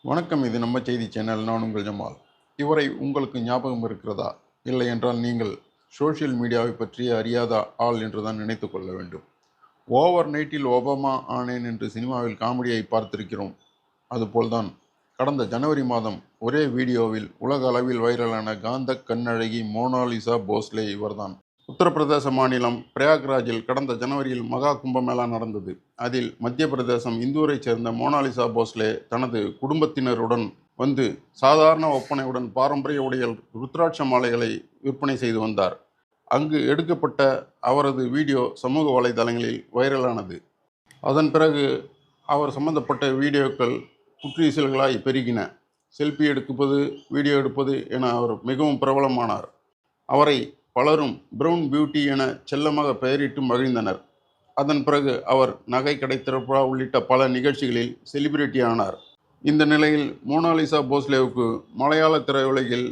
வணக்கம். இது நம்ம செய்தி சேனல். நான் உங்கள் ஜமால். இவரை உங்களுக்கு ஞாபகம் இருக்கிறதா? இல்லை என்றால் நீங்கள் சோஷியல் மீடியாவை பற்றி அறியாத ஆள் என்றுதான் நினைத்து கொள்ள வேண்டும். ஓவர் நைட்டில் ஒபாமா ஆனேன் என்று சினிமாவில் காமெடியை பார்த்திருக்கிறோம். அதுபோல்தான் கடந்த ஜனவரி மாதம் ஒரே வீடியோவில் உலக அளவில் வைரலான காந்த கண்ணழகி மோனாலிசா போஸ்லே இவர்தான். உத்தரப்பிரதேச மாநிலம் பிரயாக்ராஜில் கடந்த ஜனவரியில் மகா கும்பமேளா நடந்தது. அதில் மத்திய பிரதேசம் இந்தூரைச் சேர்ந்த மோனாலிசா போஸ்லே தனது குடும்பத்தினருடன் வந்து சாதாரண ஒப்பனையுடன் பாரம்பரிய உடையில் ருத்ராட்ச மாலைகளை விற்பனை செய்து வந்தார். அங்கு எடுக்கப்பட்ட அவரது வீடியோ சமூக வலைதளங்களில் வைரலானது. அதன் பிறகு அவர் சம்பந்தப்பட்ட வீடியோக்கள் புற்றீசல்களாய் பெருகின. செல்ஃபி எடுப்பது, வீடியோ எடுப்பது என அவர் மிகவும் பிரபலமானார். அவரை பலரும் பிரவுன் பியூட்டி என செல்லமாக பெயரிட்டு மகிழ்ந்தனர். அதன் பிறகு அவர் நகை கடை திறப்பு உள்ளிட்ட பல நிகழ்ச்சிகளில் செலிபிரிட்டி ஆனார். இந்த நிலையில் மோனாலிசா போஸ்லேவுக்கு மலையாள திரையுலகில்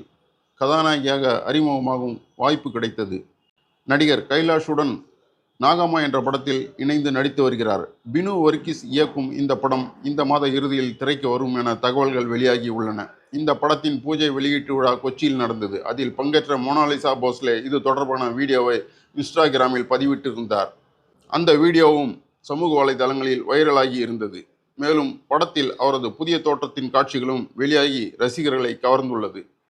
கதாநாயகியாக அறிமுகமாகும் வாய்ப்பு கிடைத்தது. நடிகர் கைலாஷுடன் நாகம்மா என்ற படத்தில் இணைந்து நடித்து வருகிறார். பினு வர்கீஸ் இயக்கும் இந்த படம் இந்த மாத இறுதியில் திரைக்கு வரும் என தகவல்கள் வெளியாகி உள்ளன. இந்த படத்தின் பூஜை வெளியீட்டு விழா கொச்சியில் நடந்தது. அதில் பங்கேற்ற மோனாலிசா போஸ்லே இது தொடர்பான வீடியோவை இன்ஸ்டாகிராமில் பதிவிட்டிருந்தார். அந்த வீடியோவும் சமூக வலைதளங்களில் வைரலாகி இருந்தது. மேலும் படத்தில் அவரது புதிய தோற்றத்தின் காட்சிகளும் வெளியாகி ரசிகர்களை கவர்ந்துள்ளது.